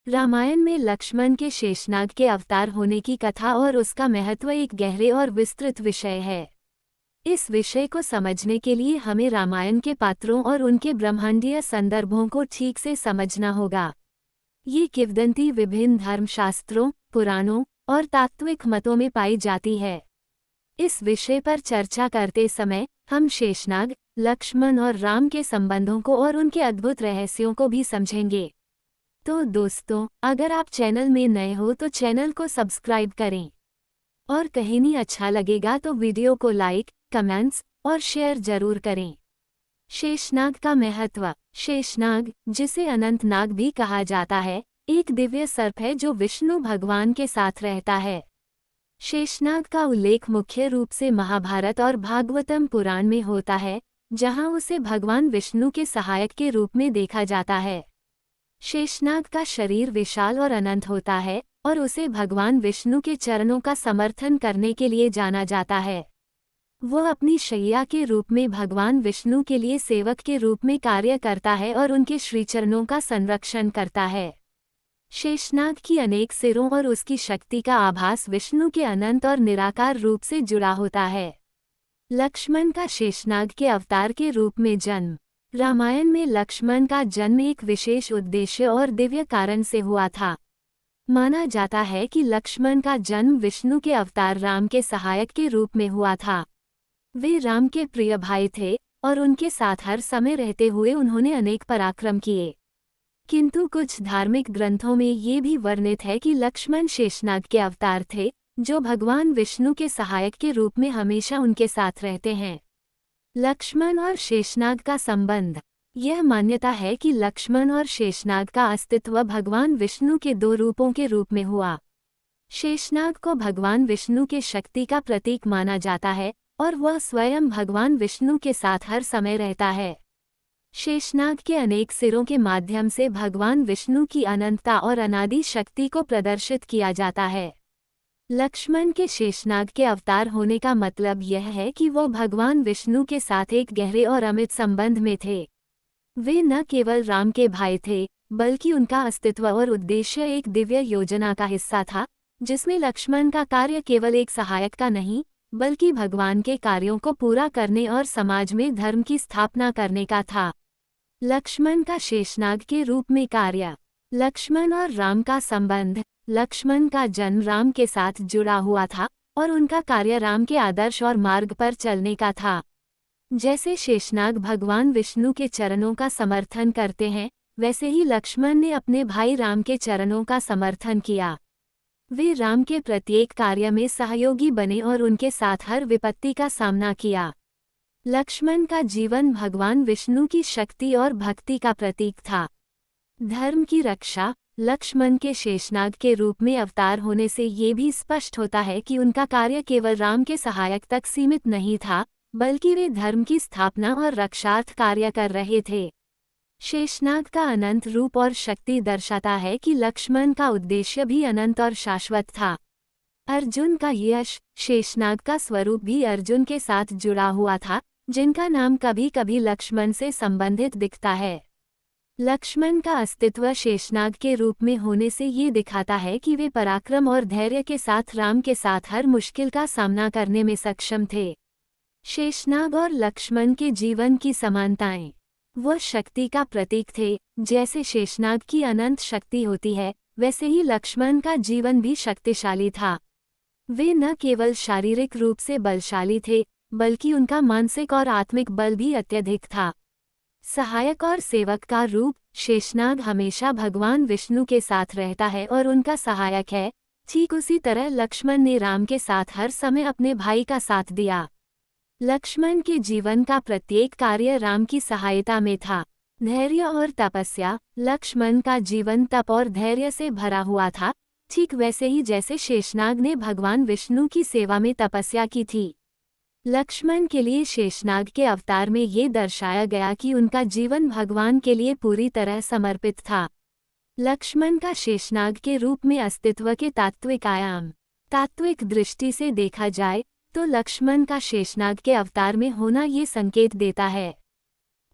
रामायण में लक्ष्मण के शेषनाग के अवतार होने की कथा और उसका महत्व एक गहरे और विस्तृत विषय है। इस विषय को समझने के लिए हमें रामायण के पात्रों और उनके ब्रह्मांडीय संदर्भों को ठीक से समझना होगा। ये किंवदंती विभिन्न धर्मशास्त्रों, पुराणों और तात्विक मतों में पाई जाती है। इस विषय पर चर्चा करते समय हम शेषनाग, लक्ष्मण और राम के संबंधों को और उनके अद्भुत रहस्यों को भी समझेंगे। तो दोस्तों, अगर आप चैनल में नए हो तो चैनल को सब्सक्राइब करें और कहीं अच्छा लगेगा तो वीडियो को लाइक, कमेंट्स और शेयर जरूर करें। शेषनाग का महत्व। शेषनाग, जिसे अनंत नाग भी कहा जाता है, एक दिव्य सर्प है जो विष्णु भगवान के साथ रहता है। शेषनाग का उल्लेख मुख्य रूप से महाभारत और भागवतम पुराण में होता है, जहां उसे भगवान विष्णु के सहायक के रूप में देखा जाता है। शेषनाग का शरीर विशाल और अनंत होता है और उसे भगवान विष्णु के चरणों का समर्थन करने के लिए जाना जाता है। वह अपनी शैया के रूप में भगवान विष्णु के लिए सेवक के रूप में कार्य करता है और उनके श्रीचरणों का संरक्षण करता है। शेषनाग की अनेक सिरों और उसकी शक्ति का आभास विष्णु के अनंत और निराकार रूप से जुड़ा होता है। लक्ष्मण का शेषनाग के अवतार के रूप में जन्म। रामायण में लक्ष्मण का जन्म एक विशेष उद्देश्य और दिव्य कारण से हुआ था। माना जाता है कि लक्ष्मण का जन्म विष्णु के अवतार राम के सहायक के रूप में हुआ था। वे राम के प्रिय भाई थे और उनके साथ हर समय रहते हुए उन्होंने अनेक पराक्रम किए। किंतु कुछ धार्मिक ग्रंथों में ये भी वर्णित है कि लक्ष्मण शेषनाग के अवतार थे, जो भगवान विष्णु के सहायक के रूप में हमेशा उनके साथ रहते हैं। लक्ष्मण और शेषनाग का संबंध। यह मान्यता है कि लक्ष्मण और शेषनाग का अस्तित्व भगवान विष्णु के दो रूपों के रूप में हुआ। शेषनाग को भगवान विष्णु के शक्ति का प्रतीक माना जाता है और वह स्वयं भगवान विष्णु के साथ हर समय रहता है। शेषनाग के अनेक सिरों के माध्यम से भगवान विष्णु की अनंतता और अनादि शक्ति को प्रदर्शित किया जाता है। लक्ष्मण के शेषनाग के अवतार होने का मतलब यह है कि वो भगवान विष्णु के साथ एक गहरे और अमित संबंध में थे। वे न केवल राम के भाई थे, बल्कि उनका अस्तित्व और उद्देश्य एक दिव्य योजना का हिस्सा था, जिसमें लक्ष्मण का कार्य केवल एक सहायक का नहीं, बल्कि भगवान के कार्यों को पूरा करने और समाज में धर्म की स्थापना करने का था। लक्ष्मण का शेषनाग के रूप में कार्य। लक्ष्मण और राम का संबंध। लक्ष्मण का जन्म राम के साथ जुड़ा हुआ था और उनका कार्य राम के आदर्श और मार्ग पर चलने का था। जैसे शेषनाग भगवान विष्णु के चरणों का समर्थन करते हैं, वैसे ही लक्ष्मण ने अपने भाई राम के चरणों का समर्थन किया। वे राम के प्रत्येक कार्य में सहयोगी बने और उनके साथ हर विपत्ति का सामना किया। लक्ष्मण का जीवन भगवान विष्णु की शक्ति और भक्ति का प्रतीक था। धर्म की रक्षा। लक्ष्मण के शेषनाग के रूप में अवतार होने से ये भी स्पष्ट होता है कि उनका कार्य केवल राम के सहायक तक सीमित नहीं था, बल्कि वे धर्म की स्थापना और रक्षार्थ कार्य कर रहे थे। शेषनाग का अनंत रूप और शक्ति दर्शाता है कि लक्ष्मण का उद्देश्य भी अनंत और शाश्वत था। अर्जुन का यश। शेषनाग का स्वरूप भी अर्जुन के साथ जुड़ा हुआ था, जिनका नाम कभी कभी लक्ष्मण से संबंधित दिखता है। लक्ष्मण का अस्तित्व शेषनाग के रूप में होने से ये दिखाता है कि वे पराक्रम और धैर्य के साथ राम के साथ हर मुश्किल का सामना करने में सक्षम थे। शेषनाग और लक्ष्मण के जीवन की समानताएं। वह शक्ति का प्रतीक थे। जैसे शेषनाग की अनंत शक्ति होती है, वैसे ही लक्ष्मण का जीवन भी शक्तिशाली था। वे न केवल शारीरिक रूप से बलशाली थे, बल्कि उनका मानसिक और आत्मिक बल भी अत्यधिक था। सहायक और सेवक का रूप। शेषनाग हमेशा भगवान विष्णु के साथ रहता है और उनका सहायक है। ठीक उसी तरह लक्ष्मण ने राम के साथ हर समय अपने भाई का साथ दिया। लक्ष्मण के जीवन का प्रत्येक कार्य राम की सहायता में था। धैर्य और तपस्या। लक्ष्मण का जीवन तप और धैर्य से भरा हुआ था, ठीक वैसे ही जैसे शेषनाग ने भगवान विष्णु की सेवा में तपस्या की थी। लक्ष्मण के लिए शेषनाग के अवतार में ये दर्शाया गया कि उनका जीवन भगवान के लिए पूरी तरह समर्पित था। लक्ष्मण का शेषनाग के रूप में अस्तित्व के तात्विक आयाम। तात्विक दृष्टि से देखा जाए तो लक्ष्मण का शेषनाग के अवतार में होना ये संकेत देता है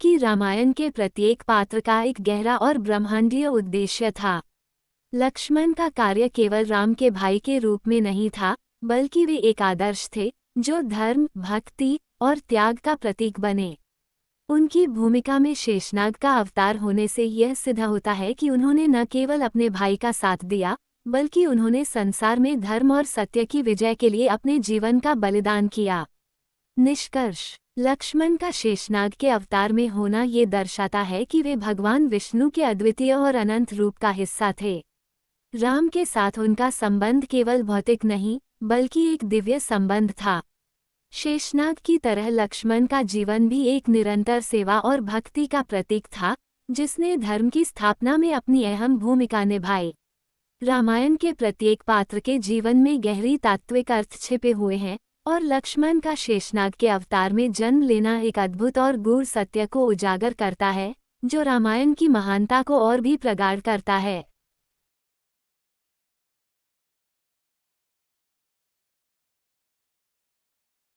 कि रामायण के प्रत्येक पात्र का एक गहरा और ब्रह्मांडीय उद्देश्य था। लक्ष्मण का कार्य केवल राम के भाई के रूप में नहीं था, बल्कि वे एक आदर्श थे जो धर्म, भक्ति और त्याग का प्रतीक बने। उनकी भूमिका में शेषनाग का अवतार होने से यह सिद्ध होता है कि उन्होंने न केवल अपने भाई का साथ दिया, बल्कि उन्होंने संसार में धर्म और सत्य की विजय के लिए अपने जीवन का बलिदान किया। निष्कर्ष: लक्ष्मण का शेषनाग के अवतार में होना ये दर्शाता है कि वे भगवान विष्णु के अद्वितीय और अनंत रूप का हिस्सा थे। राम के साथ उनका संबंध केवल भौतिक नहीं, बल्कि एक दिव्य संबंध था। शेषनाग की तरह लक्ष्मण का जीवन भी एक निरंतर सेवा और भक्ति का प्रतीक था, जिसने धर्म की स्थापना में अपनी अहम भूमिका निभाई। रामायण के प्रत्येक पात्र के जीवन में गहरी तात्विक अर्थ छिपे हुए हैं, और लक्ष्मण का शेषनाग के अवतार में जन्म लेना एक अद्भुत और गूढ़ सत्य को उजागर करता है, जो रामायण की महानता को और भी प्रगाढ़ करता है।